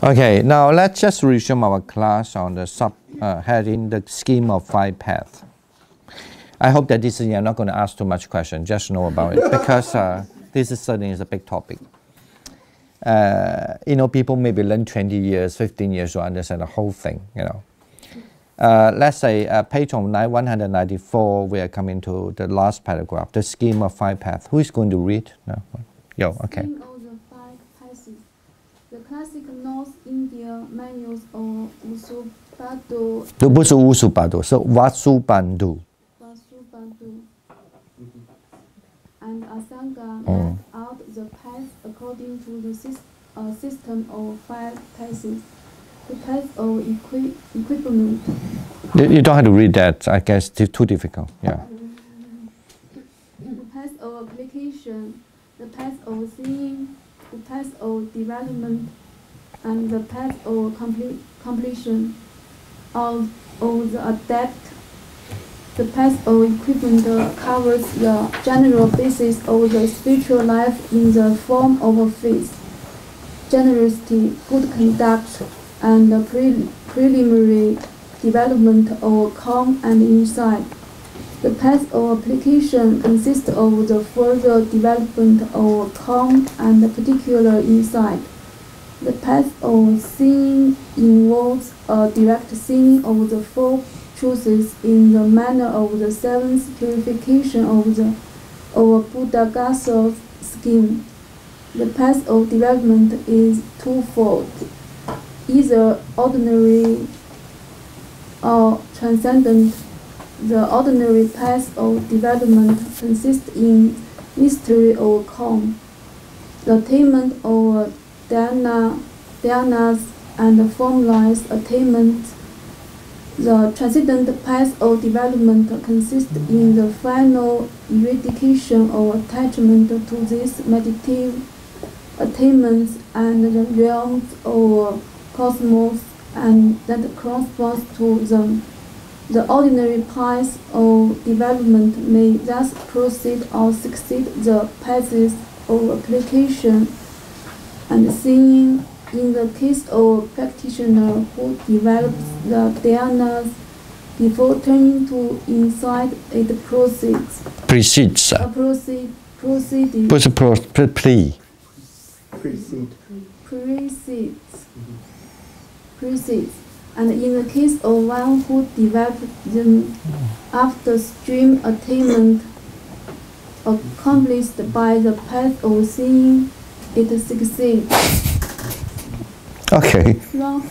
Okay, now let's just resume our class on the heading, the scheme of 5 paths. I hope that this is, you're not going to ask too much question, just know about it, because this is certainly is a big topic. You know, people maybe learn 20 years, 15 years to understand the whole thing, you know. Let's say page 194, we are coming to the last paragraph, the scheme of 5 paths. Who is going to read? No? Yo, okay. Scheme of the 5 paths. The classic North India manuals of Vasubandhu. So Vasubandhu. And Asanga mapped out the path according to the system of 5 paths. The path of equipment. You don't have to read that. I guess it's too difficult. Yeah. The path of application, the path of seeing, the path of development, and the path of completion. Of the adept, the path of equipment covers the general basis of the spiritual life in the form of faith, generosity, good conduct, and the preliminary development of calm and insight. The path of application consists of the further development of calm and particular insight. The path of seeing involves a direct seeing of the 4 truths in the manner of the 7th purification of Buddha-Gasa scheme. The path of development is twofold, either ordinary or transcendent. The ordinary path of development consists in mystery of calm, the attainment of dhyanas and formalized attainment. The transcendent path of development consists in the final eradication of attachment to these meditative attainments and the realms of cosmos and that corresponds to them. The ordinary path of development may thus proceed or succeed the paths of application and seeing. In the case of a practitioner who develops the dhyanas before turning to insight, it proceeds. Precedes. Proceeding. Precedes. And in the case of one who develops them after stream attainment accomplished by the path of seeing, it succeeds. Okay. Wrong.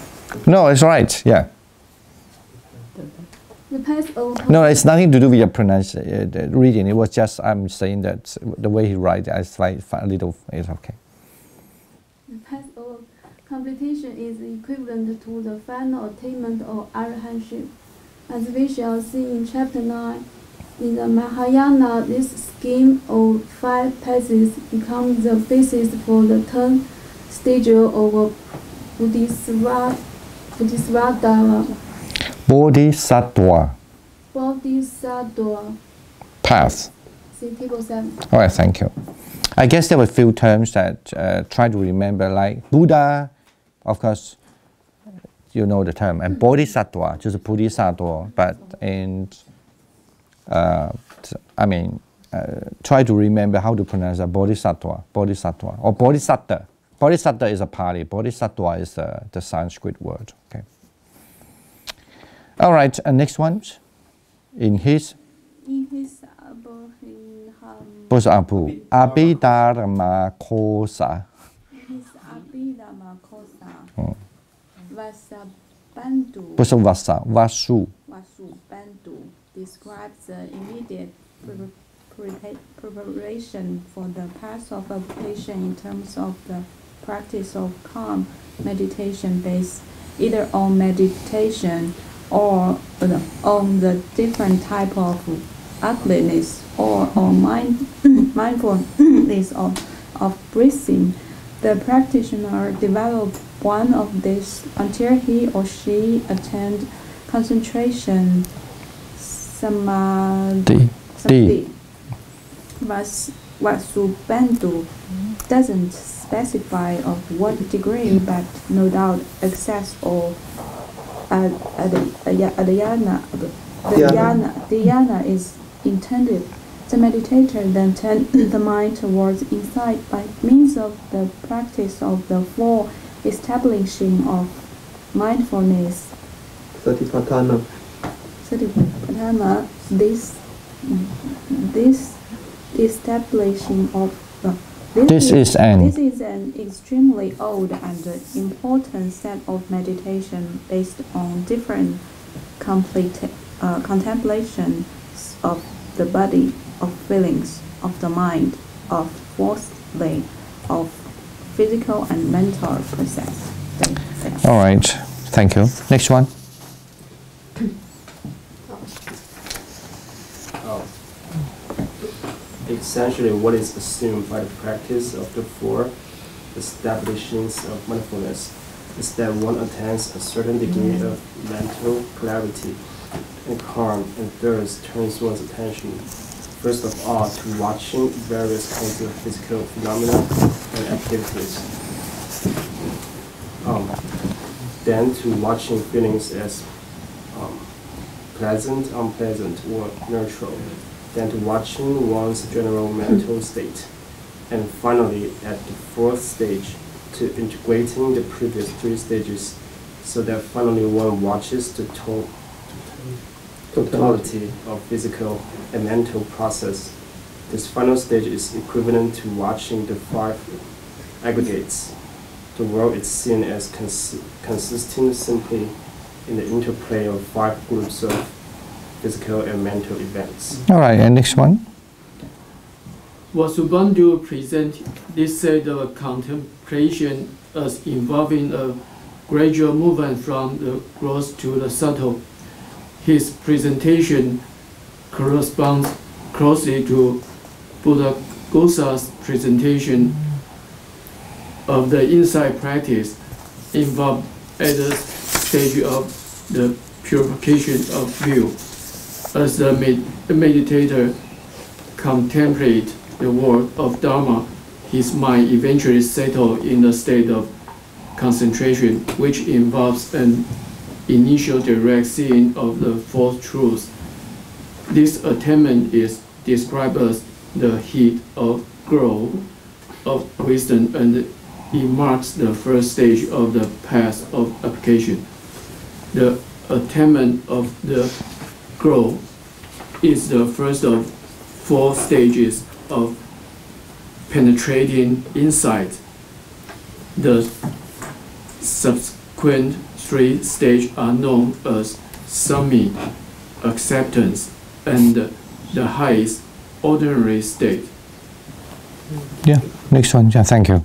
No, it's right. Yeah. The path of no, it's nothing to do with your reading. It was just I'm saying that the way he writes, I slight a little. It's okay. The path of completion is equivalent to the final attainment of arahantship, as we shall see in chapter 9. In the Mahayana, this scheme of 5 paths becomes the basis for the 10 stages of Bodhisattva. Path. See table 7. All right, thank you. I guess there were a few terms that try to remember, like Buddha, of course, you know the term, and Bodhisattva, just Bodhisattva, but in, try to remember how to pronounce that Bodhisattva, or Bodhisattva. Bodhisattva is a Pali. Bodhisattva is the Sanskrit word. Okay. All right. And next one, in his Abhidharma Kosa. Vasubandhu describes the immediate preparation for the path of application in terms of the practice of calm meditation based either on meditation or on the different type of ugliness or on mindfulness of breathing. The practitioner develops one of these until he or she attained concentration samadhi. Vasubandhu doesn't specify of what degree, but no doubt excess or dhyana is intended. The meditator then turns the mind towards insight by means of the practice of the four establishing of mindfulness. Satipatthana. Satipatthana, this establishing of this is an extremely old and important set of meditation based on different contemplations of the body, of feelings, of the mind, of fourthly, of physical and mental process. All right, thank you. Next one. Essentially, what is assumed by the practice of the four establishings of mindfulness is that one attains a certain degree of mental clarity and calm, and thus turns one's attention first of all to watching various kinds of physical phenomena and activities, then to watching feelings as pleasant, unpleasant, or neutral, then to watching one's general mental state, and finally, at the fourth stage, to integrating the previous three stages, so that finally one watches the totality of physical and mental process. This final stage is equivalent to watching the five aggregates. The world is seen as consisting simply in the interplay of five groups of physical and mental events. All right, and next one. Vasubandhu presents this state of contemplation as involving a gradual movement from the gross to the subtle. His presentation corresponds closely to Buddhaghosa's presentation of the insight practice involved at the stage of the purification of view. As the meditator contemplates the world of Dharma, his mind eventually settles in a state of concentration, which involves an initial direct seeing of the Four Truths. This attainment is described as the heat of growth of wisdom, and it marks the first stage of the path of application. The attainment of the growth is the first of four stages of penetrating insight. The subsequent three stages are known as Sammi, acceptance, and the highest ordinary state. Yeah, next one. Yeah, thank you.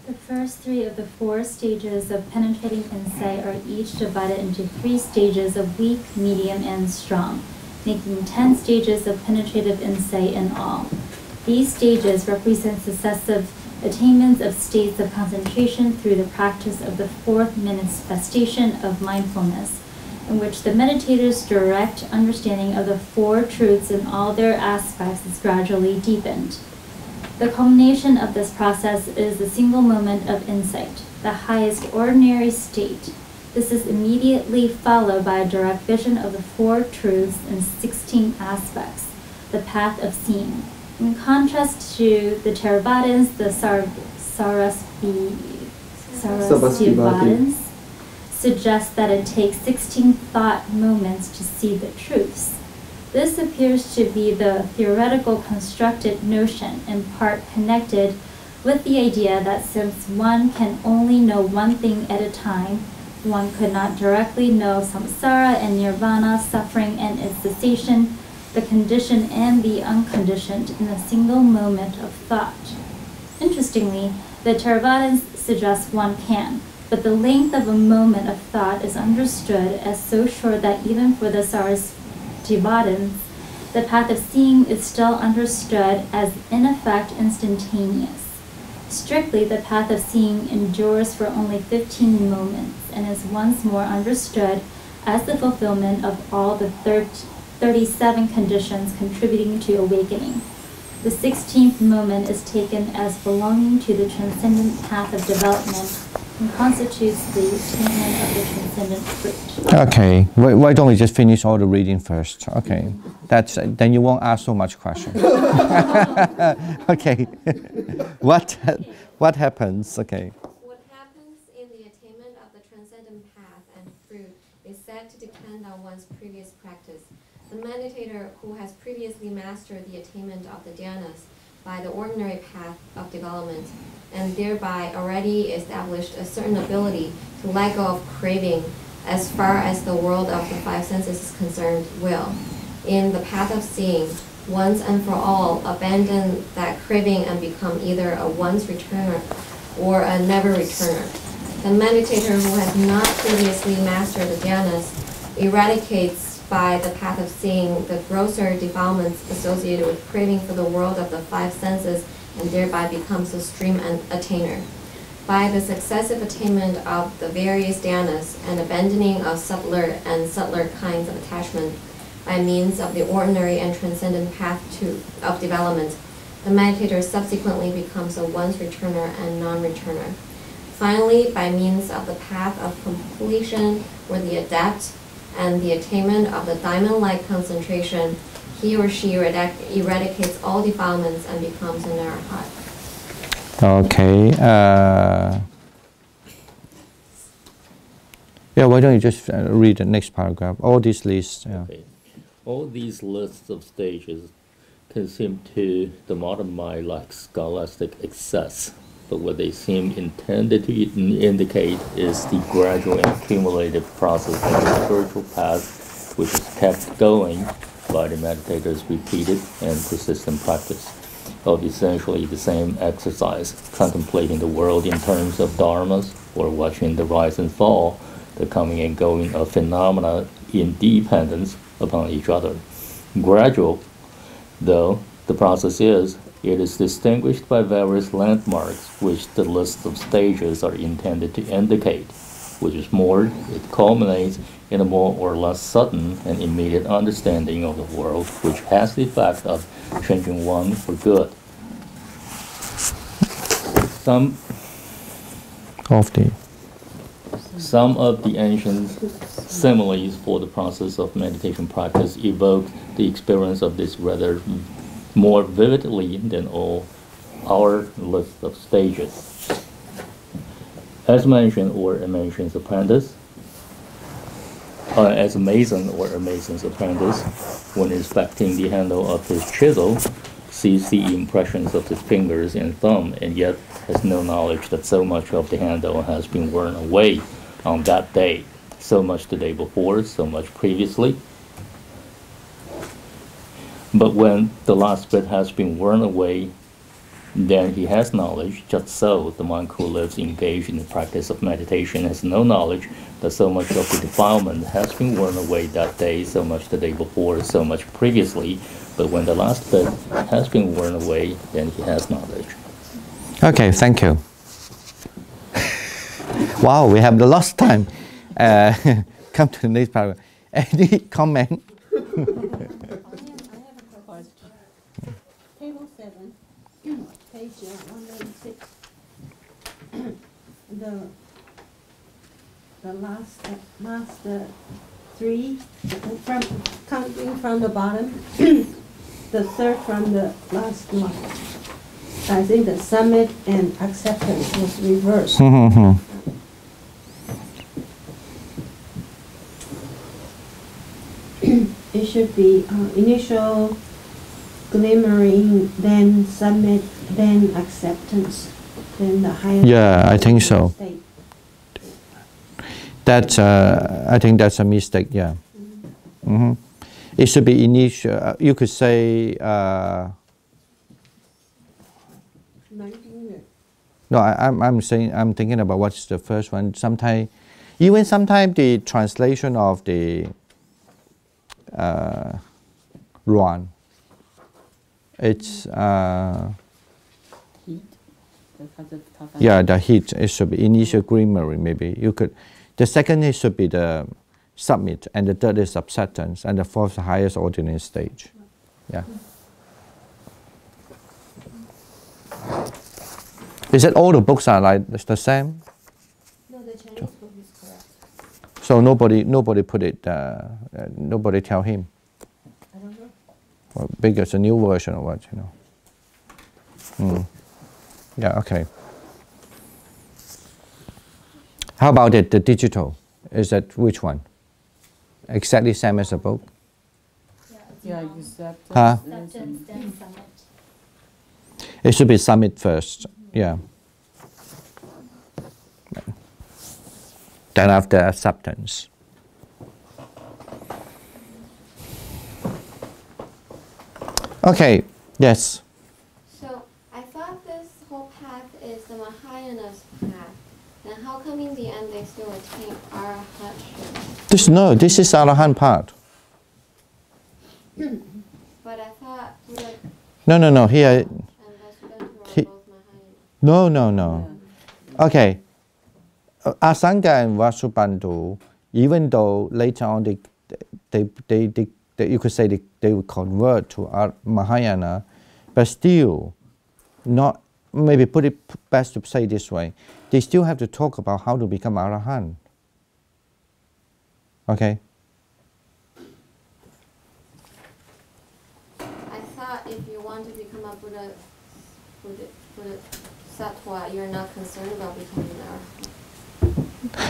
The first three of the four stages of penetrating insight are each divided into three stages of weak, medium, and strong, making 10 stages of penetrative insight in all. These stages represent successive attainments of states of concentration through the practice of the fourth manifestation of mindfulness, in which the meditator's direct understanding of the Four Truths in all their aspects is gradually deepened. The culmination of this process is the single moment of insight, the highest ordinary state. This is immediately followed by a direct vision of the Four Truths in 16 aspects, the path of seeing. In contrast to the Theravadins, the Sarvastivadins suggest that it takes 16 thought moments to see the truths. This appears to be the theoretical constructed notion, in part connected with the idea that since one can only know one thing at a time, one could not directly know samsara and nirvana, suffering and its cessation, the conditioned and the unconditioned, in a single moment of thought. Interestingly, the Theravadins suggest one can, but the length of a moment of thought is understood as so short that even for the Sarvastivadins, the path of seeing is still understood as in effect instantaneous. Strictly, the path of seeing endures for only 15 moments and is once more understood as the fulfillment of all the 37 conditions contributing to awakening. The 16th moment is taken as belonging to the transcendent path of development and constitutes the attainment of the transcendent fruit. Okay, why don't we just finish all the reading first? Okay, then you won't ask so much questions. Okay, what happens? Okay. What happens in the attainment of the transcendent path and fruit is said to depend on one's previous practice. The meditator who has previously mastered the attainment of the dhyanas by the ordinary path of development and thereby already established a certain ability to let go of craving as far as the world of the five senses is concerned will, in the path of seeing, once and for all abandon that craving and become either a once returner or a never returner. The meditator who has not previously mastered the dhyanas eradicates by the path of seeing the grosser defilements associated with craving for the world of the five senses and thereby becomes a stream attainer. By the successive attainment of the various dhyanas and abandoning of subtler and subtler kinds of attachment by means of the ordinary and transcendent path of development, the meditator subsequently becomes a once returner and non-returner. Finally, by means of the path of completion or the adept and the attainment of the diamond-like concentration, he or she eradicates all defilements and becomes an arahat. Okay. Yeah, why don't you just read the next paragraph? All these lists. Yeah. Okay. All these lists of stages can seem to the modern mind like scholastic excess, but what they seem intended to indicate is the gradual and cumulative process of the spiritual path, which is kept going by the meditator's repeated and persistent practice of essentially the same exercise, contemplating the world in terms of dharmas or watching the rise and fall, the coming and going of phenomena in dependence upon each other. Gradual, though the process is, it is distinguished by various landmarks which the list of stages are intended to indicate, which is more, it culminates in a more or less sudden and immediate understanding of the world, which has the effect of changing one for good. Some of the ancient similes for the process of meditation practice evoke the experience of this rather more vividly than all our list of stages. As mentioned or a mason's apprentice, when inspecting the handle of his chisel, sees the impressions of his fingers and thumb, and yet has no knowledge that so much of the handle has been worn away on that day, so much the day before, so much previously. But when the last bit has been worn away, then he has knowledge. Just so, the monk who lives engaged in the practice of meditation has no knowledge that so much of the defilement has been worn away that day, so much the day before, so much previously. But when the last bit has been worn away, then he has knowledge. Okay, thank you. Wow, we have the last time. Come to the next paragraph. Any comment? I have a question. Table 7, page 196. The last three, counting from the bottom, the third from the last one. I think the summit and acceptance was reversed. It should be initial glimmering, then summit, then acceptance, then the higher. Yeah, I think so. State. That's I think that's a mistake. Yeah. It should be initial. You could say. No, I'm saying I'm thinking about what's the first one. Sometimes the translation of the Ruan, it's Heat. yeah, the heat. It should be initial glimmering. Maybe you could. The second it should be the summit, and the third is acceptance, and the fourth the highest ordinary stage. Yeah. Is it all the books are like the same? No, the Chinese book is correct. So nobody put it. Nobody tell him. I don't know. Well, because a new version or what, you know. Yeah. Okay. How about it? The digital. Is that which one? Exactly same as the book. Yeah, acceptance. Huh? Acceptance, then summit. It should be summit first. Yeah. Then after acceptance. Okay. Yes. So I thought this whole path is the Mahayana's path. Then how come in the end they still attain arahantship? This is Arahant part. But I thought Buddha No. Here. and Vasubandhu are both Mahayana. No. Okay. Asanga and Vasubandhu, even though later on they you could say they would convert to Mahayana, but still not, maybe put it best to say this way, they still have to talk about how to become Arahant. Okay? I thought if you want to become a Buddha Sattva, you're not concerned about becoming an Arahant.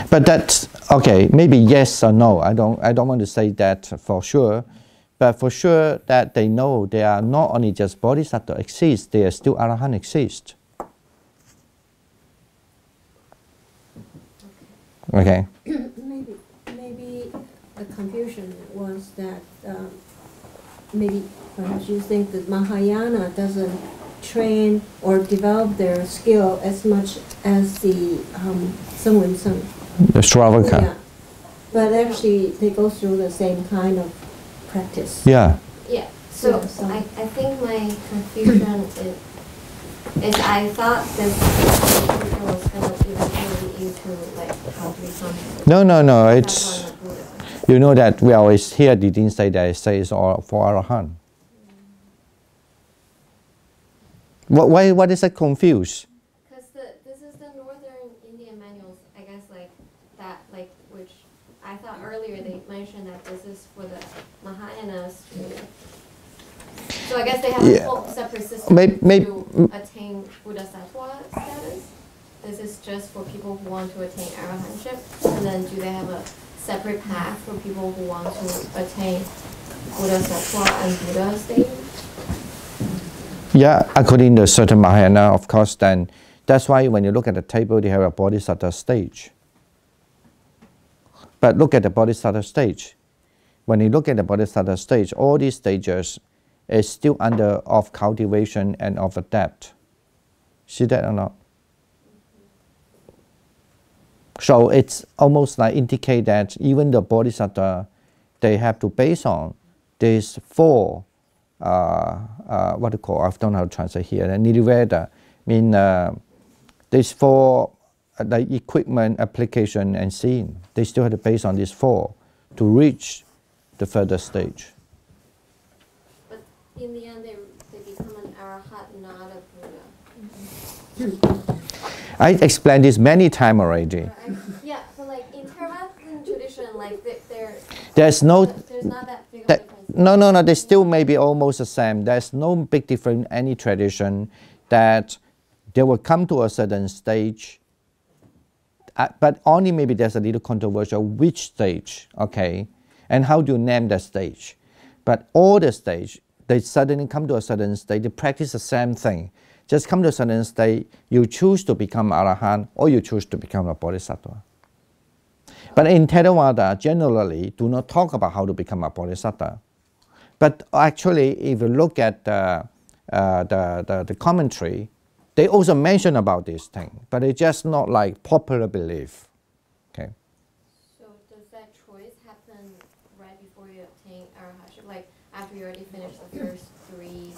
But that's okay. Maybe yes or no. I don't want to say that for sure, but for sure that they know they are not only just Bodhisattva exist, they are still Arahant exist. Okay. Maybe the confusion was that maybe perhaps you think that Mahayana doesn't train or develop their skill as much as the Sun Wen Sung. The Shravaka. Yeah. But actually they go through the same kind of practice. Yeah. Yeah, so Yeah, I think my confusion is I thought this confusion was going to eventually lead you to like how to become No. It's, Sattva Buddha. you know that we always here they didn't say that, it says all for Arahant. What is that confused? Because this is the Northern Indian manuals, I guess, like that, like which I thought earlier they mentioned that this is for the Mahayanas. So I guess they have a whole separate system to attain Buddha-sattva status. This is just for people who want to attain arahantship, and then do they have a separate path for people who want to attain Buddha-sattva and Buddha state? Yeah, according to certain Mahayana, of course, then that's why when you look at the table, they have a Bodhisattva stage. But look at the Bodhisattva stage. When you look at the Bodhisattva stage, all these stages is still under of cultivation and of adapt. See that or not? So it's almost like indicate that even the Bodhisattva, they have to base on these four what to call, I don't know how to translate here. Nirveda mean these four like equipment, application, and seeing. They still have to base on these four to reach the further stage. But in the end, they become an arahat, not a Buddha. I explained this many times already. Yeah, but like in Theravada tradition, like there's not that big of a difference. No. They still may be almost the same. There's no big difference in any tradition that they will come to a certain stage, but only maybe there's a little controversial which stage, okay, and how do you name the stage. But all the stage, they suddenly come to a certain stage, they practice the same thing. Just come to a certain stage, you choose to become Arahant or you choose to become a Bodhisattva. But in Theravada, generally, do not talk about how to become a Bodhisattva. But actually, if you look at the commentary, they also mention about this thing, but it's just not like popular belief. Okay. So does that choice happen right before you obtain arahantship, like after you already finished the first three?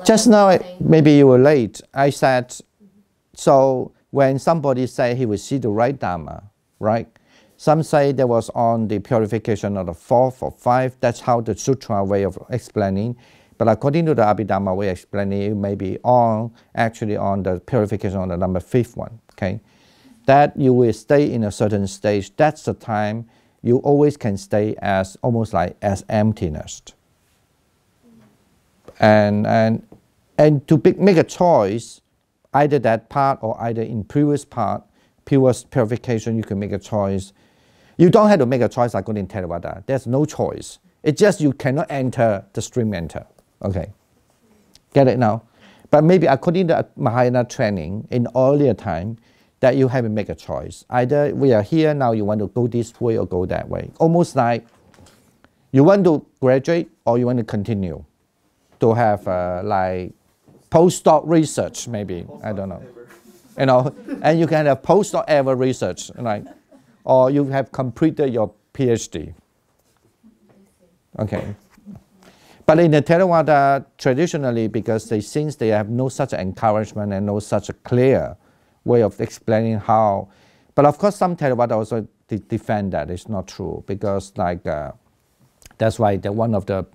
Just now, maybe you were late. I said, so when somebody say he will see the right Dharma, right? Some say that was on the purification of the fourth or fifth. That's how the sutra way of explaining. But according to the Abhidhamma, we explain it may be actually on the purification on the number 5th one, okay? That you will stay in a certain stage. That's the time you always can stay as almost like as emptiness. And to make a choice, either that part or either in previous part, previous purification, you can make a choice. You don't have to make a choice according to Theravada. There's no choice. It's just you cannot enter the stream enter. Okay. Get it now? But maybe according to Mahayana training in earlier time, that you have to make a choice. Either we are here now, you want to go this way or go that way. Almost like you want to graduate or you want to continue to have like postdoc research, maybe. I don't know. You know, and you can have postdoc ever research, right? Or you have completed your PhD. Okay. But in the Theravada, traditionally, because since they have no such encouragement and no such a clear way of explaining how, but of course some Theravada also defend that it's not true, because like that's why one of the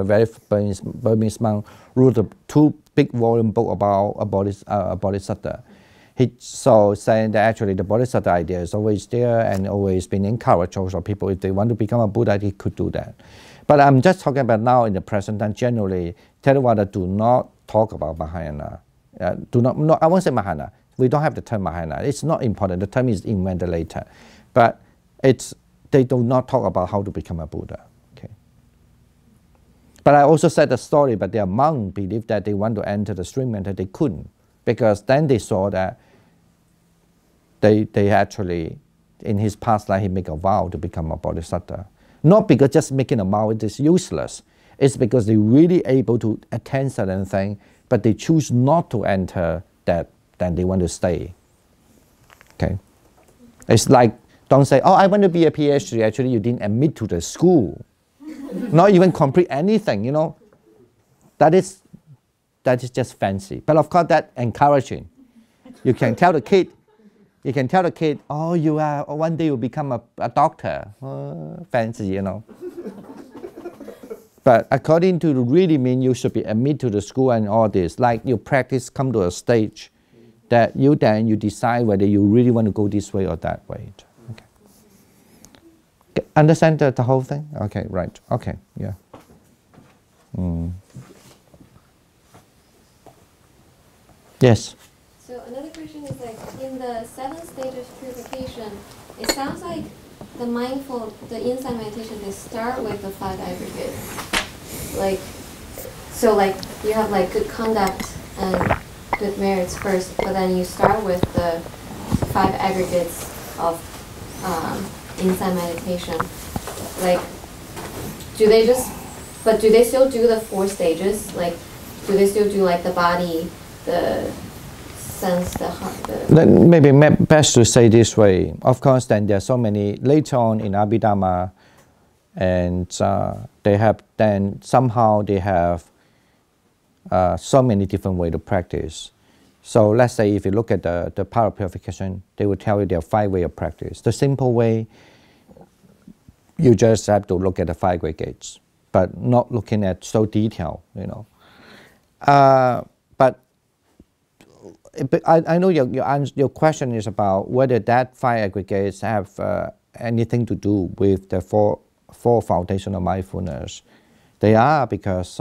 very Burmese monk wrote a 2 big volume book about a bodhisattva. So saying that actually the bodhisattva idea is always there and always been encouraged also people, if they want to become a Buddha, they could do that. But I'm just talking about now in the present time. Generally, Theravada do not talk about Mahayana. No, I won't say Mahayana. We don't have the term Mahayana. It's not important. The term is invented later. But they do not talk about how to become a Buddha. Okay. But I also said the story, but their monk believed that they want to enter the stream enter, they couldn't. Because then they saw that they actually, in his past life, he make a vow to become a bodhisattva. Not because just making a vow is useless. It's because they really able to attain certain thing, but they choose not to enter that, then they want to stay. Okay? It's like, don't say, oh, I want to be a PhD. Actually, you didn't admit to the school. Not even complete anything, you know. That is just fancy. But of course, that's encouraging. You can tell the kid, oh, you are, one day you'll become a doctor. Fancy, you know. But according to the really mean, you should be admitted to the school and all this. Like your practice come to a stage that you decide whether you really want to go this way or that way. Okay. Understand the whole thing? Okay, right. Okay, yeah. Yes. So another question is like, in the 7 stages of purification, it sounds like the insight meditation, they start with the 5 aggregates. Like, so like you have like good conduct and good merits first, but then you start with the 5 aggregates of insight meditation. Like, do they still do the 4 stages? Like, do they still do like the body, the sense, the heart? Maybe best to say this way. Of course, then there are so many later on in Abhidhamma, and they have so many different ways to practice. So let's say if you look at the power purification, they will tell you there are 5 ways of practice. The simple way, you just have to look at the 5 aggregates, but not looking at so detailed, you know. But I know your question is about whether that 5 aggregates have anything to do with the four foundations of mindfulness. They are, because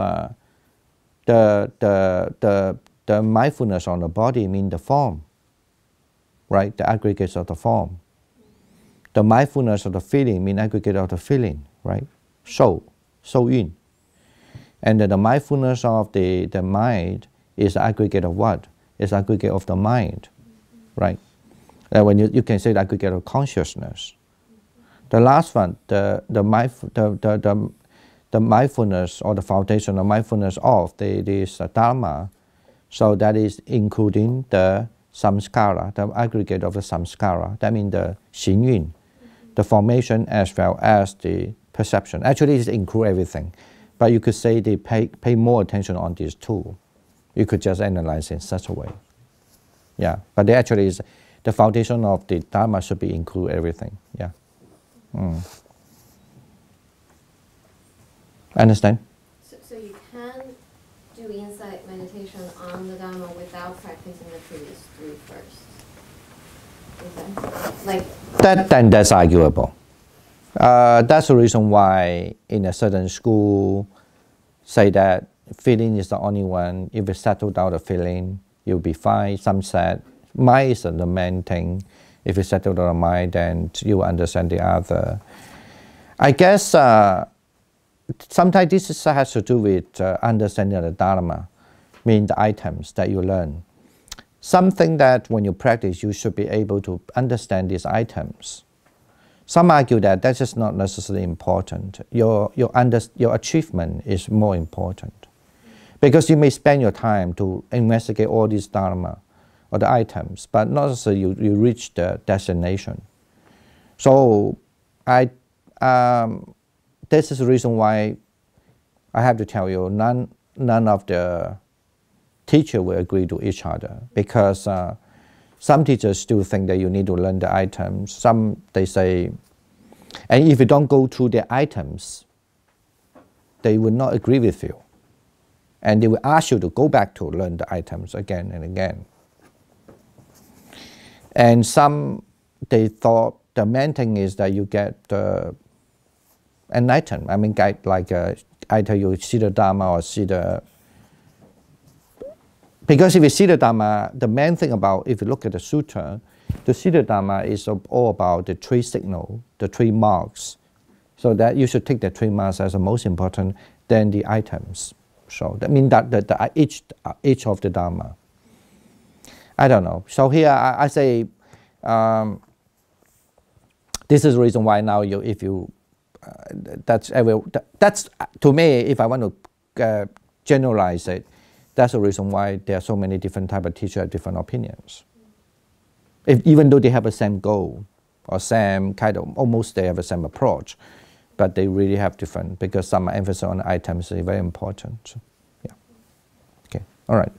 the mindfulness on the body means the form, right? The aggregates of the form. The mindfulness of the feeling means aggregate of the feeling, right? So in. And then the mindfulness of the mind is aggregate of what? It's aggregate of the mind, right? When you can say the aggregate of consciousness. The last one, the mindfulness or the foundation of mindfulness of this Dharma, so that is including the samskara, the aggregate of the samskara. That means the xingyun, the formation as well as the perception. Actually, it includes everything, but you could say they pay more attention on these 2. You could just analyze in such a way. Yeah, but they actually is the foundation of the Dharma should be include everything. Yeah. Understand? So you can on the Dharma without practicing the previous three first? That's arguable. That's the reason why in a certain school say that feeling is the only one. If you settle down the feeling, you'll be fine. Some said mind is the main thing. If you settle down the mind, then you understand the other. I guess sometimes this has to do with understanding the Dharma, meaning the items that you learn. Something that when you practice, you should be able to understand these items. Some argue that that's just not necessarily important. Your achievement is more important. Because you may spend your time to investigate all these Dharma or the items, but not necessarily you reach the destination. So this is the reason why I have to tell you, none of the teachers will agree to each other, because some teachers still think that you need to learn the items. Some, they say, and if you don't go through the items, they will not agree with you. And they will ask you to go back to learn the items again and again. And some, they thought the main thing is that you get enlightened. I mean, like either you see the Dharma or see the... Because if you see the Dharma, the main thing about, if you look at the Sutra, to see the Dharma is all about the three signals, the three marks. So that you should take the three marks as the most important than the items. So that means that each of the Dharma. I don't know. So here I say, this is the reason why now that's to me, if I want to generalize it, that's the reason why there are so many different types of teachers have different opinions. Even though they have the same goal or same kind of, almost they have the same approach, but they really have different, because some emphasis on items is very important. So, yeah. Okay. All right.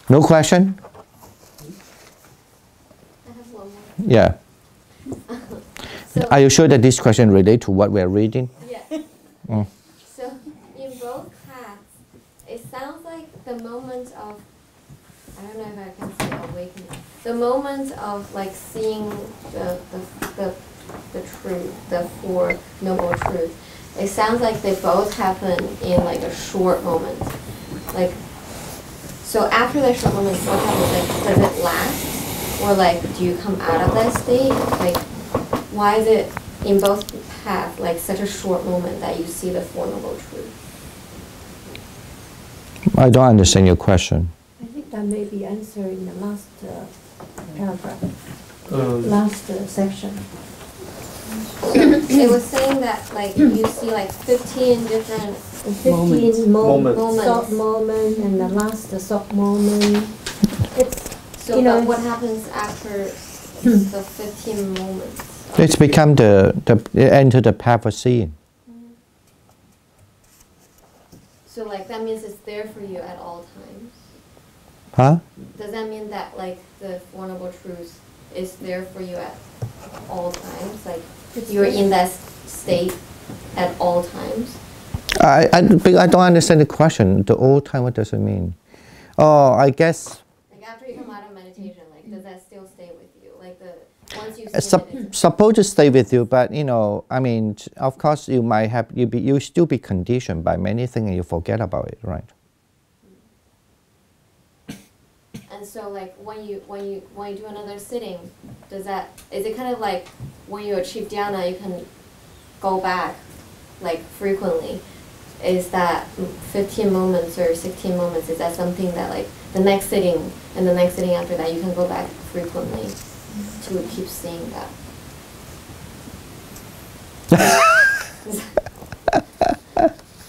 No question? I have one more. Yeah. So, are you sure that this question relates to what we're reading? Yeah. So in both paths, it sounds like the moment of, I don't know if I can say awakening, the moment of like seeing the truth, the Four Noble Truths. It sounds like they both happen in like a short moment. Like, so after that short moment, what happens? Like, does it last? Or like, do you come out of that state? Like, why is it in both paths like such a short moment that you see the Four Noble Truths? I don't understand your question. I think that may be answered in the last paragraph, last section. So it was saying that like you see like 15 different 15 moments. soft moment, and the last soft moment. It's, so but what happens after the 15 moments? It's become enter the path of seeing. So like that means it's there for you at all times? Huh? Does that mean that like the Four Noble Truths is there for you at all times? Like you're in that state at all times? I don't understand the question. The all time, what does it mean? Oh, I guess... Like after you come out of meditation, like does that still stay with you? Like once you supposed to stay with you, but you know, I mean, of course you might have, you still be conditioned by many things and you forget about it, right? And so like when you do another sitting, is it kind of like when you achieve dhyana you can go back like frequently? Is that 15 moments or 16 moments, is that something that like the next sitting and the next sitting after that you can go back frequently to keep seeing that?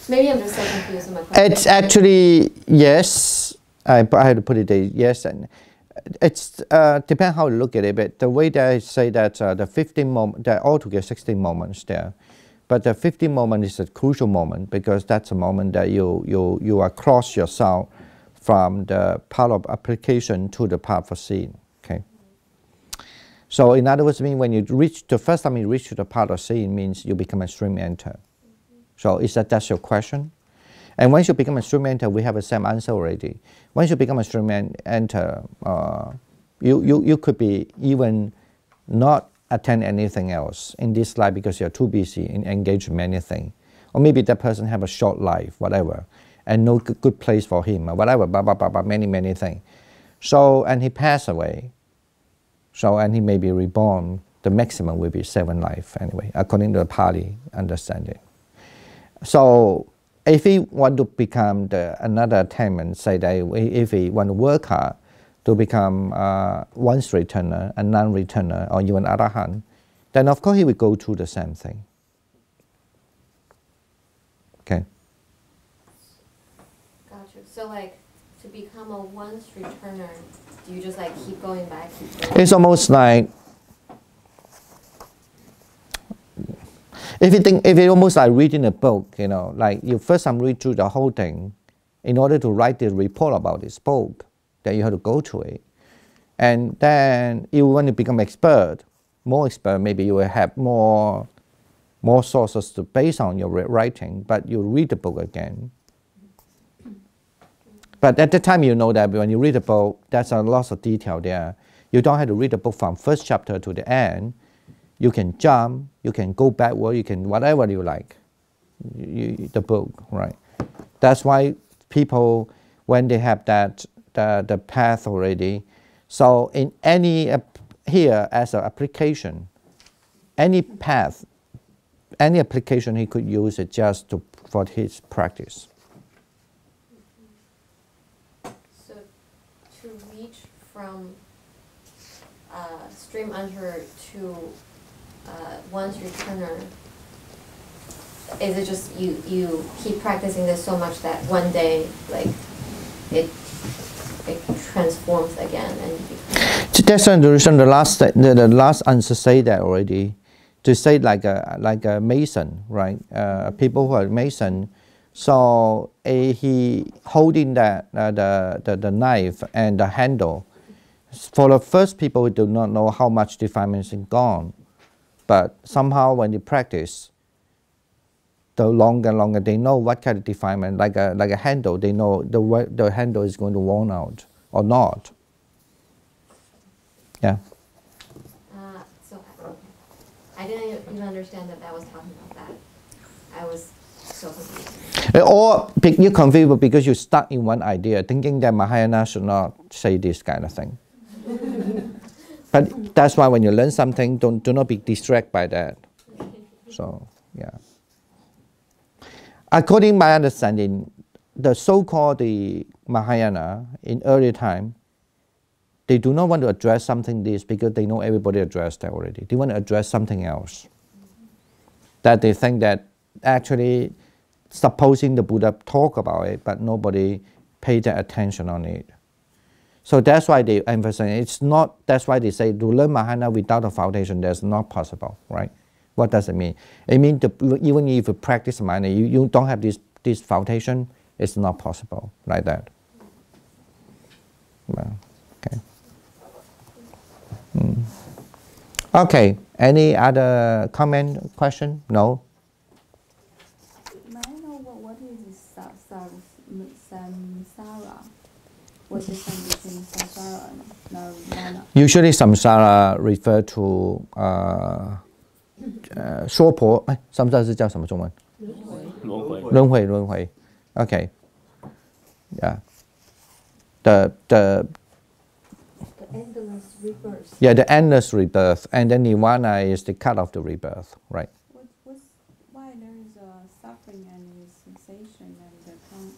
Maybe I'm just so confused with my question. It's actually, yes, I have to put it there, yes, and it's depends how you look at it, but the way that I say that the 15 moments, there are altogether 16 moments there, but the 15 moment is a crucial moment, because that's a moment that you are cross yourself from the part of application to the part for seeing, okay? So in other words, when you reach, the first time you reach to the part of seeing means you become a stream enter. So is that's your question? And once you become a instrumenter, we have the same answer already. Once you become a instrumenter, you could be even not attend anything else in this life because you're too busy and engaged in many things. Or maybe that person have a short life, whatever, and no good place for him, or whatever, many things. So, and he passed away. So, and he may be reborn. The maximum will be 7 life anyway, according to the Pali understanding. So, if he want to become another attainment, say that if he want to work hard to become once returner, a non-returner, or even arahant, then of course he will go through the same thing. Okay. Gotcha. So like to become a once returner, do you just like keep going back? It's almost like if it's almost like reading a book, you know, like you first time read through the whole thing in order to write the report about this book, then you have to go through it. And then you want to become more expert, maybe you will have more sources to base on your writing, but you read the book again. But at the time you know that when you read the book, there's a lot of detail there. You don't have to read the book from first chapter to the end. You can jump, you can go backward, you can whatever you like, the book, right? That's why people, when they have that, the path already, so in any, here as an application, any path, any application he could use it just for his practice. So to reach from stream enterer to once returner, is it just you keep practicing this so much that one day like it transforms again and you become... That's the reason the last answer say that already. To say like a mason, right? People who are mason, so he holding that the knife and the handle. For the first people who do not know how much defilement is gone, but somehow when they practice, the longer they know what kind of defilement, like a handle, they know the handle is going to worn out or not. Yeah. I didn't even understand that was talking about that. I was so confused. Or you're confused because you're stuck in one idea, thinking that Mahayana should not say this kind of thing. But that's why when you learn something, do not be distracted by that. So, yeah. According to my understanding, the so-called the Mahayana in early time, they do not want to address something this because they know everybody addressed that already. They want to address something else. That they think that actually, supposing the Buddha talk about it, but nobody paid their attention on it. So that's why they emphasize it's not. That's why they say to learn Mahayana without a foundation, that's not possible, right? What does it mean? It means even if you practice Mahayana, you don't have this foundation, it's not possible like that. Well, okay. Okay. Any other comment, question? No? May I know what is samsara? What's the difference between samsara and nirvana? Usually samsara refer to 娑婆 samsara 是叫什么中文？轮回 Okay. Yeah. The endless rebirth. Yeah, the endless rebirth, and then nirvana is the cut of the rebirth, right? Why there is a suffering and sensation and the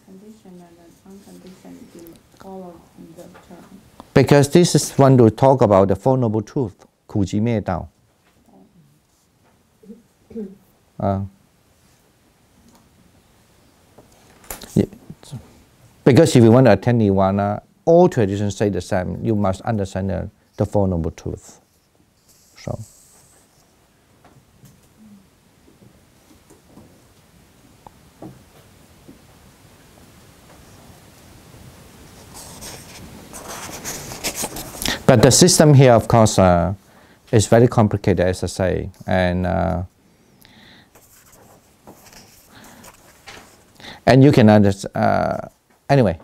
condition and the unconditioned in all of the term? Because this is one to talk about the Four Noble Truths, 苦集灭道. Because if you want to attain nirvana, all traditions say the same. You must understand the Four Noble Truths. So. But the system here, of course, is very complicated, as I say, and And you can understand, anyway,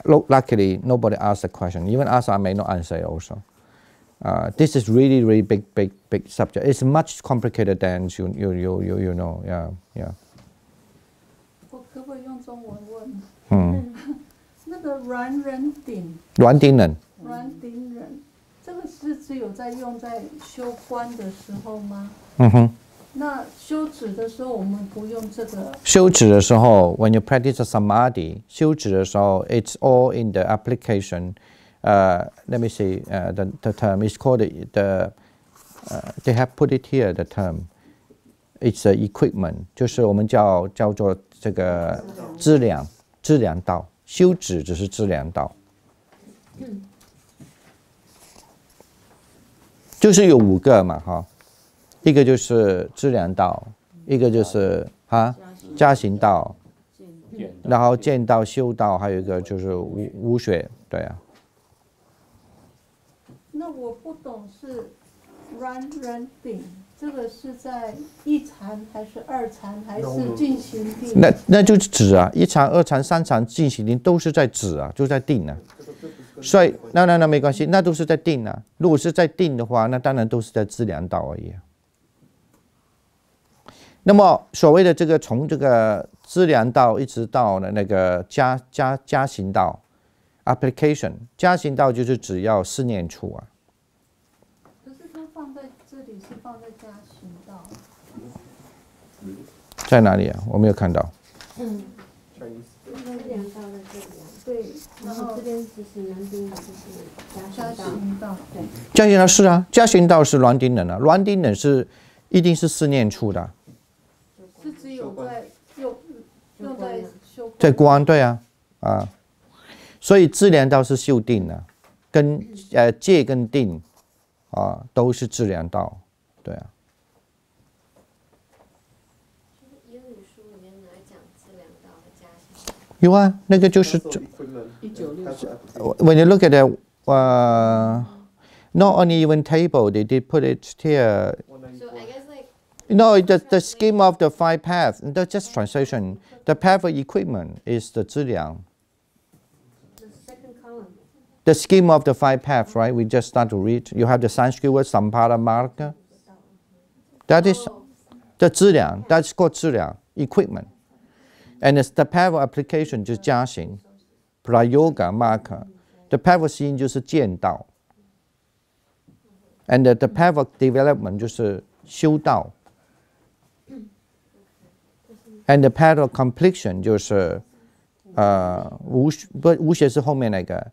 luckily nobody asked the question. Even asked, I may not answer it also. This is really, really big subject. It's much complicated than you know. Yeah. 我可不可以用中文问？那个软人顶，软顶人，这个是只有在用在修观的时候吗？那修止的时候我们不用这个。修止的时候 ，when you practice a samadhi， 修止的时候 ，it's all in the application. Let me see. The term is called they have put it here. The term, it's equipment. 就是我们叫做这个资粮道。修止只是资粮道。就是有5个嘛，哈。一个就是资粮道，一个就是加行道，然后见道、修道，还有一个就是无学，对啊。那我不懂是软人顶，这个是在1禅还是2禅还是进行定？那就是止啊，1禅、2禅、3禅进行定都是在止啊，就在定啊。所以那没关系，那都是在定啊。如果是在定的话，那当然都是在资粮道而已啊。那么所谓的这个从这个资粮道一直到那个加行道 application， 加行道就是只要4念处啊。可是它放在这里是放在加行道。在哪里啊？我没有看到。资粮道在这里啊。对，然后这边就是软顶的，就是加行道。对。加行道是啊，加行道是软顶人啊，软顶人是一定是4念处的啊。是只有在用在修观。在观对啊，所以资粮道是修定的，跟戒跟定都是资粮道，对啊。英语书里面来讲资粮道和加行道。有啊，那个就是。When you look at the not only even table, they did put it here. So I guess like. No, the scheme of the 5 paths, that's just translation. The path of equipment is the 资粮. The second column. The scheme of the 5 paths, right? We just start to read. You have the Sanskrit word sampara marga. That is the 资粮. That's called 资粮 equipment. And it's the path of application 就是加行 prayoga marga. The path of seeing 就是见道. And the path of development 就是修道。And the path of completion 就是无学是后面那个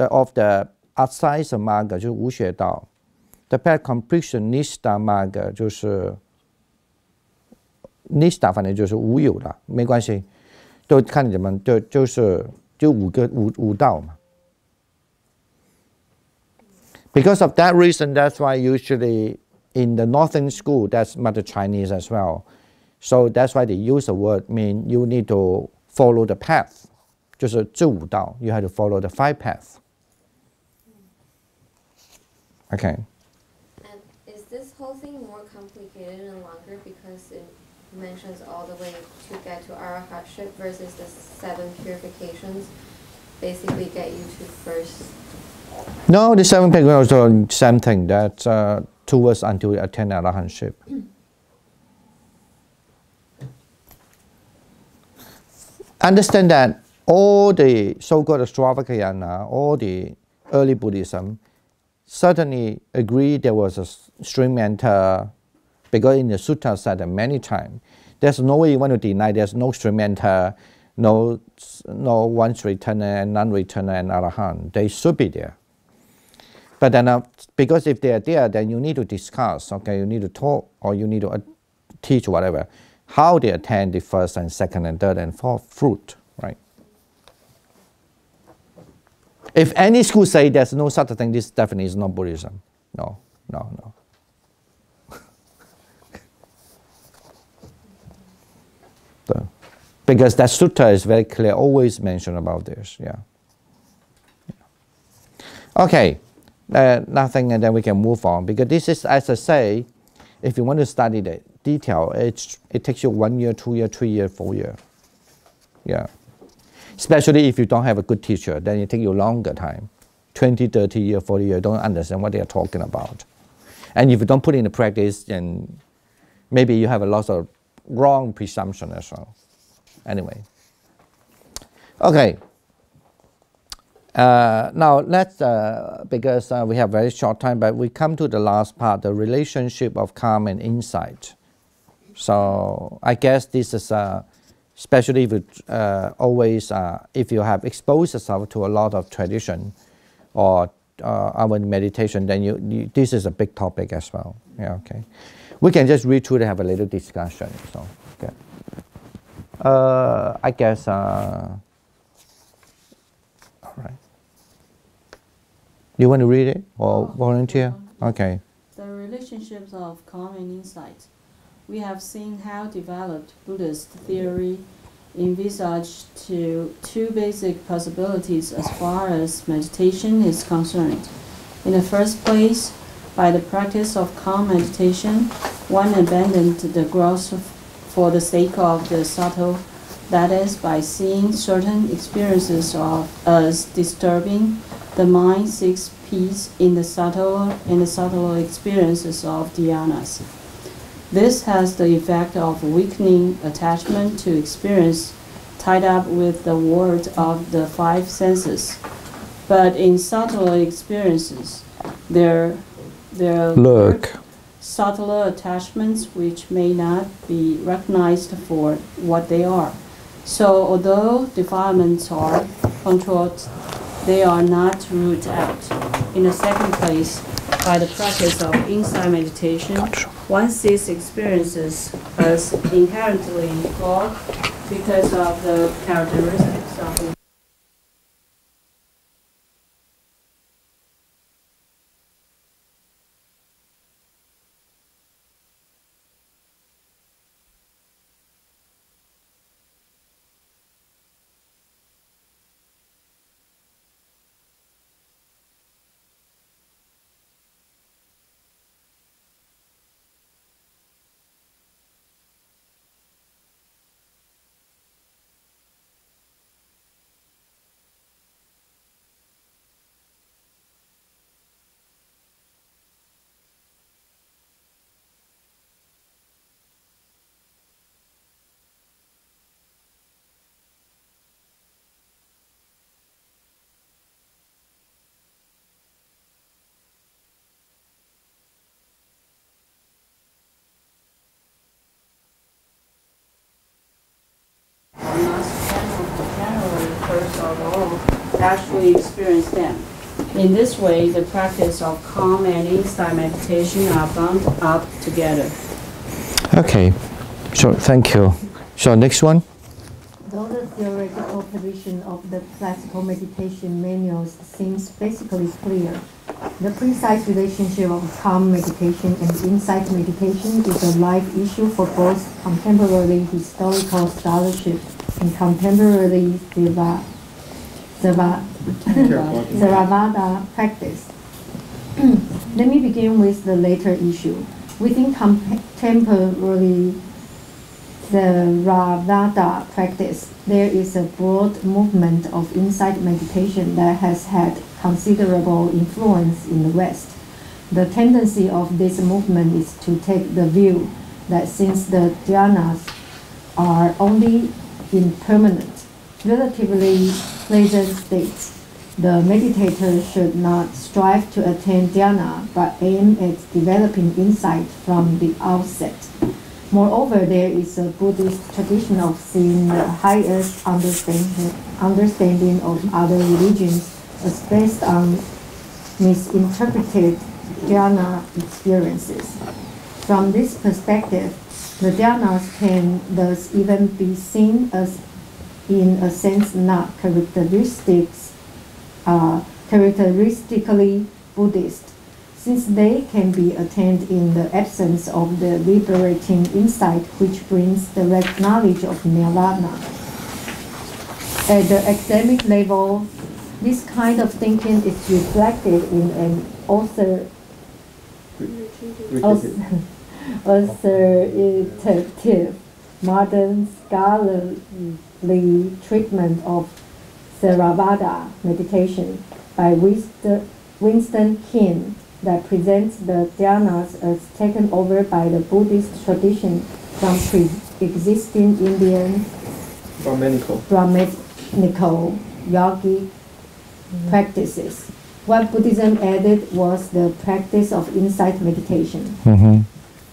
of the assays marga 就是无学道。The path of completion nishta marga 就是 nishta 反正就是无有的，没关系，都看你怎么就5道嘛。Because of that reason, that's why usually in the northern school, that's Mother Chinese as well. So that's why they use the word mean you need to follow the path. 就是这5道 you have to follow the 5 paths. Okay. And is this whole thing more complicated and longer because it mentions all the way to get to arahatship versus the 7 purifications basically get you to first? No, the 7 purifications are the same thing. That's towards until you attain arahantship. Understand that all the so-called Stravakayana, all the early Buddhism, certainly agree there was a stream enter, because in the sutta said many times, there's no way you want to deny there's no stream enter, no once returner and non-returner and arahant. They should be there. But then, because if they are there, then you need to discuss, okay, you need to talk or you need to teach whatever, how they attain the first and second and third and fourth fruit, right? If any school say there's no such a thing, this definitely is not Buddhism. No. Because that sutta is very clear, always mentioned about this, yeah. Okay, nothing, and then we can move on. Because this is, as I say, if you want to study the detail, it takes you 1 year, 2 year, 3 year, 4 year. Yeah. Especially if you don't have a good teacher, then it takes you longer time. 20, 30 years, 40 years, don't understand what they are talking about. And if you don't put it into practice, then maybe you have a lot of wrong presumption as well. Anyway. Okay. Now let's, because we have very short time, but we come to the last part, the relationship of calm and insight. So I guess this is, especially if you always, if you have exposed yourself to a lot of tradition or our meditation, then this is a big topic as well. Yeah, okay. We can just read through and have a little discussion. So, okay. I guess, all right. You want to read it or volunteer? Okay. The relationships of calm and insight. We have seen how developed Buddhist theory envisaged two basic possibilities as far as meditation is concerned. In the first place, by the practice of calm meditation, one abandoned the gross for the sake of the subtle, that is, by seeing certain experiences as disturbing, the mind seeks peace in the subtler experiences of dhyanas. This has the effect of weakening attachment to experience tied up with the world of the five senses. But in subtler experiences, there lurk subtler attachments which may not be recognized for what they are. So although defilements are controlled, they are not rooted out. In the second place, by the practice of insight meditation, one sees experiences as inherently flawed because of the characteristics of actually experience them. In this way, the practice of calm and insight meditation are bound up together. Okay, so thank you. So next one. Though the theoretical position of the classical meditation manuals seems basically clear, the precise relationship of calm meditation and insight meditation is a live issue for both contemporary historical scholarship and contemporary Theravada practice. Let me begin with the later issue. Within contemporary Theravada practice, there is a broad movement of insight meditation that has had considerable influence in the West. The tendency of this movement is to take the view that since the dhyanas are only impermanent, relatively pleasant states, the meditator should not strive to attain dhyana but aim at developing insight from the outset. Moreover, there is a Buddhist tradition of seeing the highest understanding of other religions as based on misinterpreted dhyana experiences. From this perspective, the dhyanas can thus even be seen as, in a sense, not characteristically Buddhist, since they can be attained in the absence of the liberating insight which brings direct knowledge of nirvana. At the academic level, this kind of thinking is reflected in an authoritative modern the treatment of Theravada meditation by Winston King that presents the dhyanas as taken over by the Buddhist tradition from pre-existing Indian Brahmanical yogic practices. What Buddhism added was the practice of insight meditation.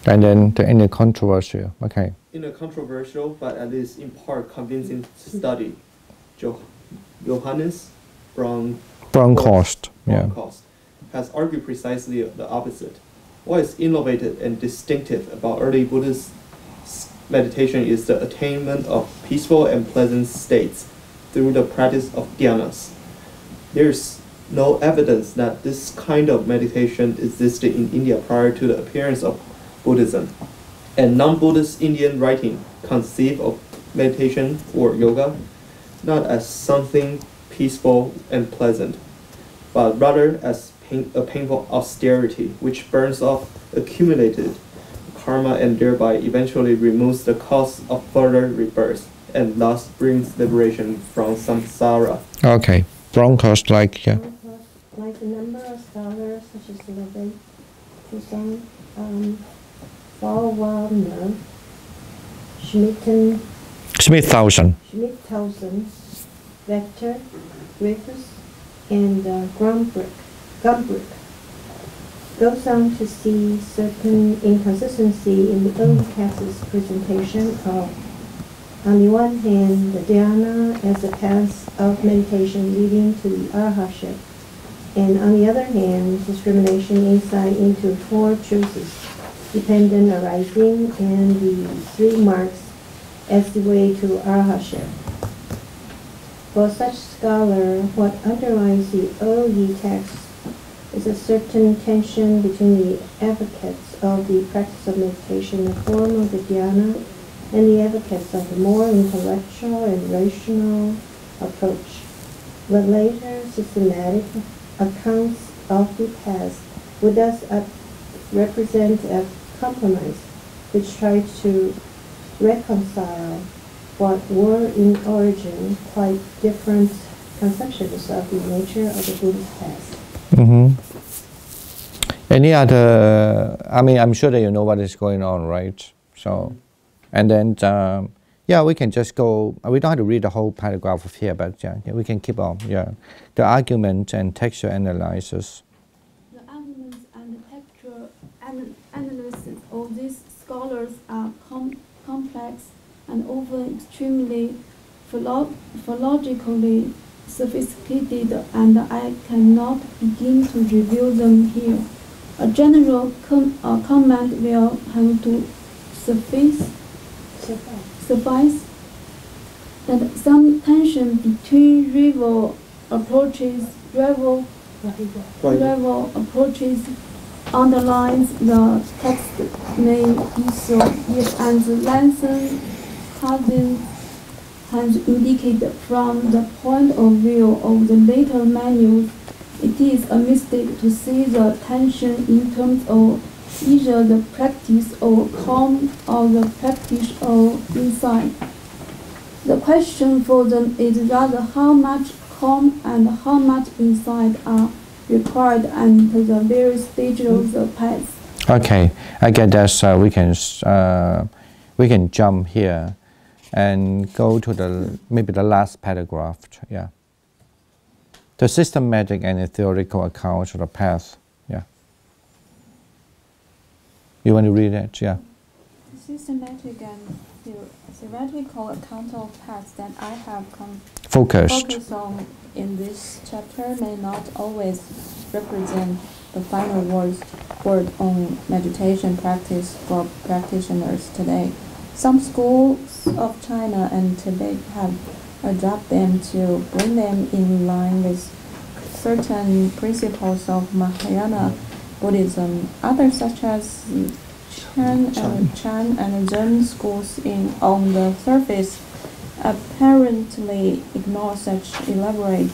And then in the controversial, okay. In a controversial, but at least in part convincing study, Johannes Bronkhorst has argued precisely the opposite. What is innovative and distinctive about early Buddhist meditation is the attainment of peaceful and pleasant states through the practice of dhyanas. There's no evidence that this kind of meditation existed in India prior to the appearance of Buddhism. And non-Buddhist Indian writing conceive of meditation or yoga not as something peaceful and pleasant, but rather as a painful austerity which burns off accumulated karma and thereby eventually removes the cause of further rebirth and thus brings liberation from samsara. Okay, Bronkhorst like Like a number of scholars such as Rupert, Falwellner, Smithhausen, Vector, Griffiths, and Gumbrick goes on to see certain inconsistency in the early text's presentation of, on the one hand, the dhyana as a path of meditation leading to the arhatship, and on the other hand, discrimination insight into four truths, dependent arising, and the three marks as the way to arhatship. For such scholar, what underlies the early text is a certain tension between the advocates of the practice of meditation in the form of the dhyana and the advocates of the more intellectual and rational approach. The later systematic accounts of the past would thus represent a compromise which tried to reconcile what were in origin quite different conceptions of the nature of the Buddhist past. Any other, I'm sure that you know what is going on, right? So, and then, we can just go, we don't have to read the whole paragraph here, but we can keep on, The argument and textual analysis. The arguments and the textual analysis of these scholars are complex and often extremely philologically sophisticated, and I cannot begin to review them here. A general comment will have to suffice that some tension between rival approaches underlines the text name issue, yet as Lanson Cousins has indicated from the point of view of the later manuals, it is a mistake to see the tension in terms of either the practice of calm or the practice of insight. The question for them is rather how much calm and how much insight are required and the various stages of the path. Okay, I get that. We can jump here and go to maybe the last paragraph. The systematic and theoretical accounts of the path. You want to read it? The systematic and theoretical account of paths that I have focused on in this chapter may not always represent the final word on meditation practice for practitioners today. Some schools of China and Tibet have adopted them to bring them in line with certain principles of Mahayana Buddhism. Others, such as Chan and Zen schools on the surface, apparently ignore such elaborate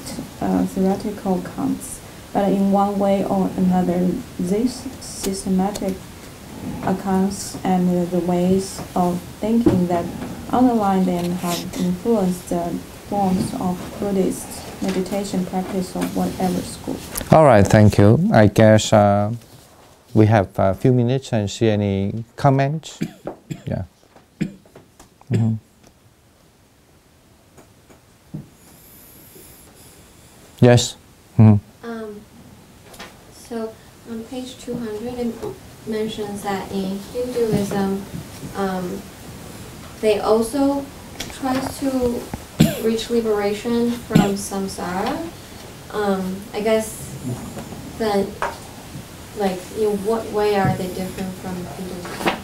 theoretical counts. But in one way or another, these systematic accounts and the ways of thinking that underline them have influenced the forms of Buddhist meditation practice of whatever school. All right, thank you. I guess we have a few minutes and see any comments. Yeah. Mm-hmm. Yes. Mm-hmm. So on page 200, it mentions that in Hinduism, they also try to reach liberation from samsara. I guess then, like, in what way are they different from Hinduism?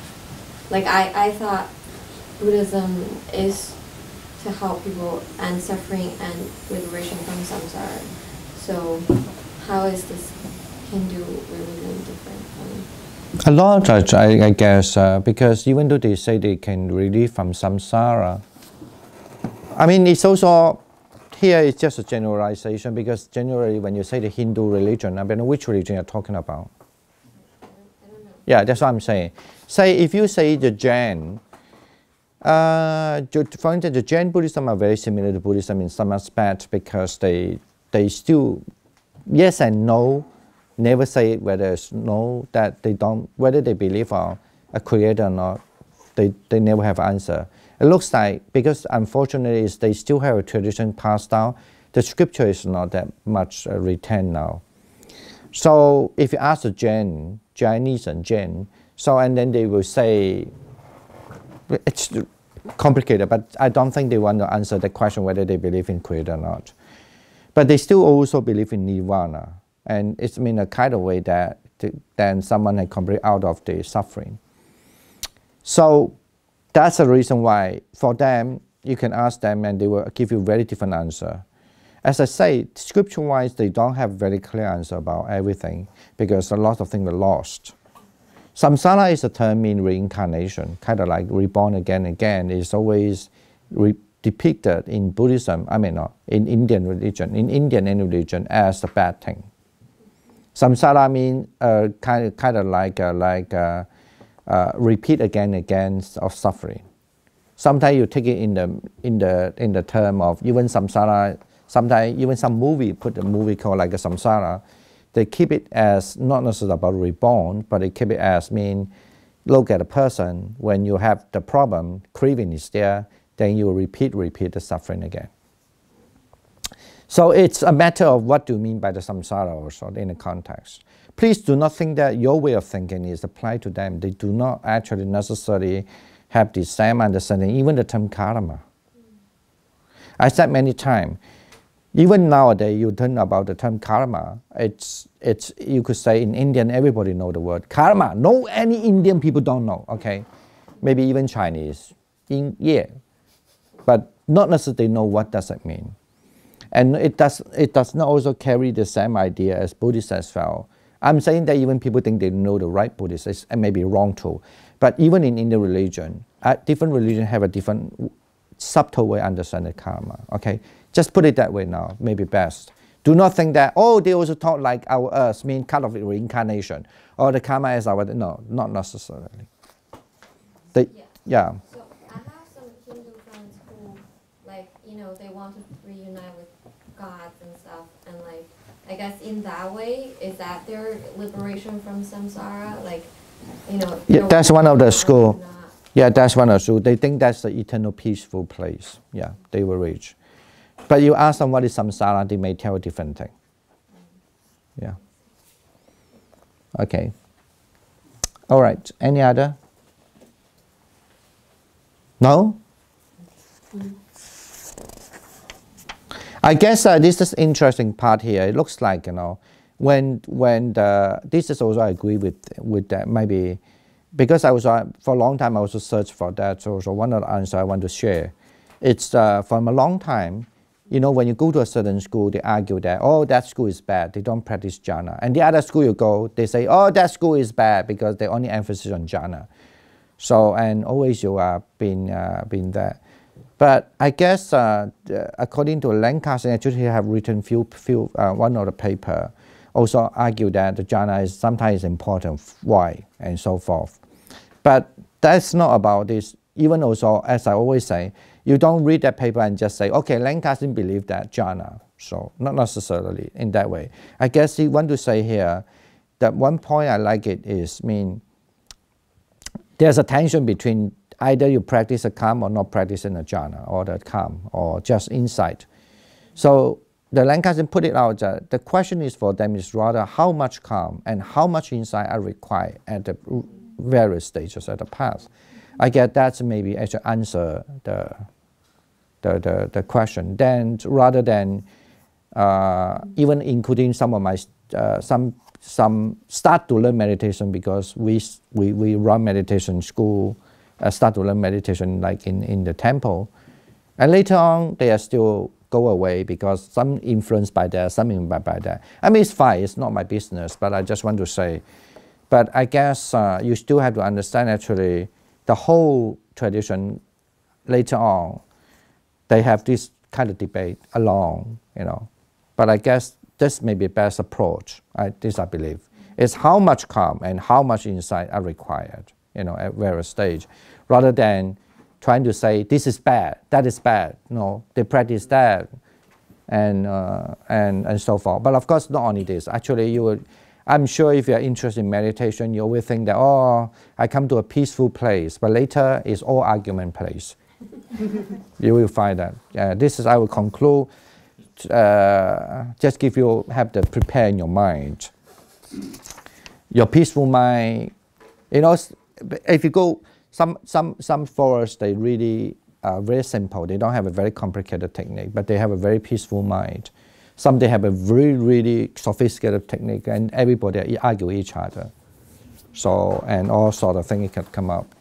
Like, I thought Buddhism is to help people end suffering and liberation from samsara. So how is this Hindu religion different from? A lot, I guess, because even though they say they can relieve from samsara, I mean, it's also, here it's just a generalization, because generally when you say the Hindu religion, I mean, which religion you're talking about? I don't know. Yeah, that's what I'm saying. Say, if you say the Jain, for instance, the Jain Buddhism are very similar to Buddhism in some aspects, because they still, yes and no, never say whether it's no, that they don't, whether they believe on a creator or not, they never have answer. It looks like, because unfortunately they still have a tradition passed down, the scripture is not that much retained now. So if you ask the Chinese and Jain, so and then they will say, it's complicated, but I don't think they want to answer the question whether they believe in creator or not. But they still also believe in nirvana, and it's in a kind of way that then someone has completely out of the suffering. So that's the reason why for them, you can ask them and they will give you very different answer. As I say, scripture-wise, they don't have very clear answer about everything, because a lot of things were lost. Samsara is a term mean reincarnation, kind of like reborn again and again. It's always depicted in Buddhism, I mean, in Indian religion, in Indian any religion, as a bad thing. Samsara means kind of like repeat again and again of suffering. Sometimes you take it in the term of even samsara. Sometimes even some movie put a movie called like a samsara. They keep it as not necessarily about reborn, but they keep it as mean, look at a person, when you have the problem, craving is there, then you repeat the suffering again. So it's a matter of what do you mean by the samsara also in the context. Please do not think that your way of thinking is applied to them. They do not actually necessarily have the same understanding, even the term karma. I said many times, even nowadays, you learn about the term karma. It's you could say in Indian, everybody know the word karma. No, any Indian people don't know. Okay, maybe even Chinese. Yeah, but not necessarily know what does it mean. And it does not also carry the same idea as Buddhists as well. I'm saying that even people think they know the right Buddhist, it's maybe wrong too. But even in Indian religion, different religions have a different subtle way to understand the karma. Okay, just put it that way now, maybe best. Do not think that, oh, they also talk like our earth, mean kind of reincarnation, or the karma is our, no, not necessarily. Yeah. So I have some Hindu friends who, like, you know, they want to reunite with gods and stuff, and like, I guess in that way, is that their liberation from samsara? Like, you know. Yeah, that's one of the school. Yeah, that's one of the school. They think that's the eternal peaceful place. Yeah, they will reach. But you ask them what is samsara, they may tell a different thing. Yeah. Okay. All right. Any other? No? I guess this is interesting part here. It looks like, you know, when this is also I agree with that, maybe because I was for a long time I also searched for that. So one of the answers I want to share, it's from a long time, you know, when you go to a certain school, they argue that, oh, that school is bad, they don't practice jhana. And the other school you go, they say, oh, that school is bad because they only emphasis on jhana. So, and always you are been there. But I guess according to Lancaster, actually have written one of the paper also argue that the jhana is sometimes important, why, and so forth. But that's not about this. even also, as I always say, you don't read that paper and just say, okay, Lancaster believe that jhana. So not necessarily in that way. I guess he want to say here that one point I like it is, there's a tension between either you practice a calm or not practicing a jhana, or the calm, or just insight. So the Lancaster put it out that the question is for them is rather how much calm and how much insight are required at the various stages of the path. I guess that's maybe actually answer the question. Then rather than even including some of my some start to learn meditation, because we run meditation school, start to learn meditation like in the temple, and later on they are still go away because some influenced by that, some influenced by that. I mean, it's fine, it's not my business, but I just want to say, but I guess you still have to understand actually the whole tradition later on, they have this kind of debate along, but I guess this may be the best approach, I believe, is how much calm and how much insight are required, at various stages, rather than trying to say this is bad, that is bad. No, they practice that, and so forth. But of course, not only this. Actually, I'm sure if you're interested in meditation, you always think that, oh, I come to a peaceful place, but later it's all argument place. You will find that. This is, I will conclude. Just give you have to prepare in your mind. Your peaceful mind, if you go. Some forests, they really are very simple. They don't have a very complicated technique, but they have a very peaceful mind. Some they have a really sophisticated technique, and everybody argue each other. So, and all sort of things can come up.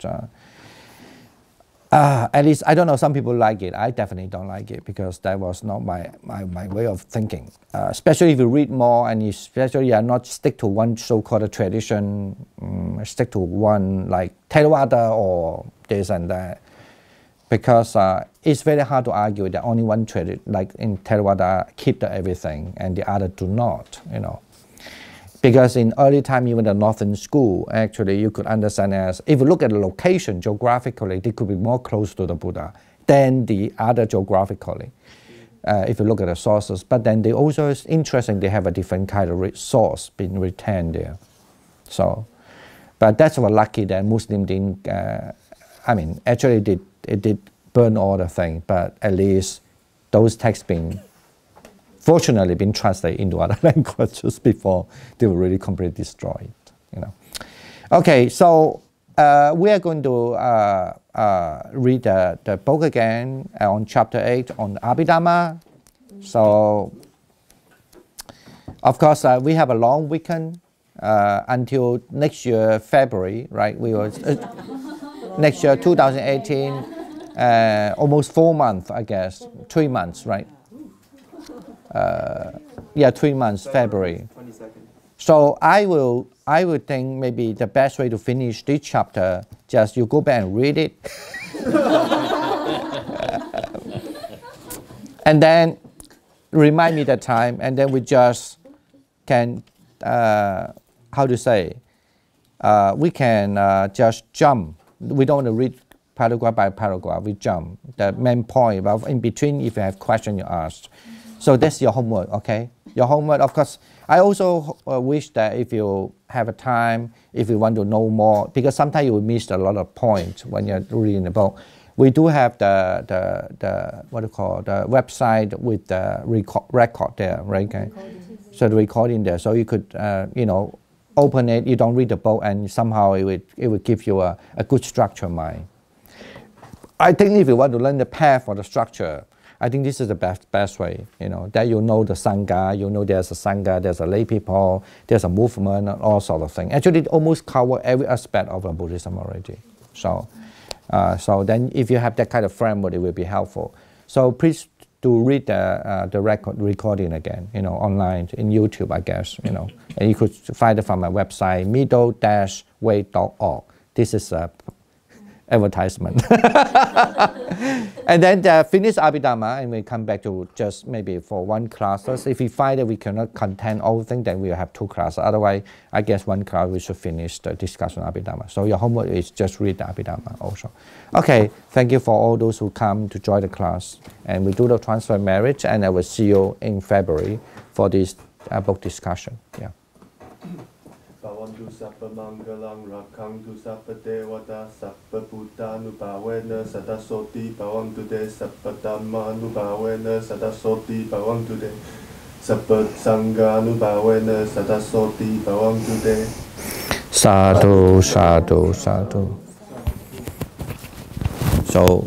At least, I don't know, some people like it. I definitely don't like it because that was not my way of thinking. Especially if you read more and especially you are not stick to one so-called tradition, stick to one like Theravada or this and that. Because it's very hard to argue that only one tradition, like in Theravada, keep everything and the other do not, Because in early time, even the Northern school, actually, you could understand as, if you look at the location geographically, they could be more close to the Buddha than the other geographically, if you look at the sources. But then they also, it's interesting, they have a different kind of source being retained there. So, but that's what lucky that Muslim didn't, actually it did burn all the thing, but at least those texts being fortunately been translated into other languages before they were really completely destroyed. Okay, so we are going to read the book again on chapter 8 on Abhidhamma. So, of course, we have a long weekend until next year February, right? We will next year 2018, almost 4 months, I guess, 3 months, right? 3 months, February. 22nd. So I would think maybe the best way to finish this chapter, just you go back and read it. And then remind me the time, and then we just can, we can just jump. We don't want to read paragraph by paragraph, we jump. The main point, but in between, if you have questions, you ask. So that's your homework, okay? Your homework, of course. I also wish that if you have a time, if you want to know more, because sometimes you will miss a lot of points when you're reading the book. We do have the website with the record there, right? Okay? So the recording there, so you could, open it. You don't read the book, and somehow it would give you a good structure mind. I think if you want to learn the path or the structure, I think this is the best way, that you know the Sangha, there's a Sangha, there's a lay people, there's a movement, all sort of things. Actually, it almost covers every aspect of Buddhism already. So then if you have that kind of framework, it will be helpful. So please do read the recording again, online, in YouTube, I guess, And you could find it from my website, middle-way.org. This is advertisement. And then finish Abhidhamma, and we come back to just maybe for one class. So if we find that we cannot contain all things, then we'll have 2 classes. Otherwise, I guess 1 class we should finish the discussion on Abhidhamma. So your homework is just read the Abhidhamma also. Okay, thank you for all those who come to join the class. And we do the transfer marriage, and I will see you in February for this book discussion. Yeah. Bhavantu Sabba Mangalam Rakhantu Sabba Devata Sabba Bhutanubhavena Sadasoti Bhavantu De Sabba Dhammanubhavena Sadasoti Bhavantu De Sabba Sanghanubhavena Sadasoti Bhavantu De. Sadhu, sadhu, sadhu. So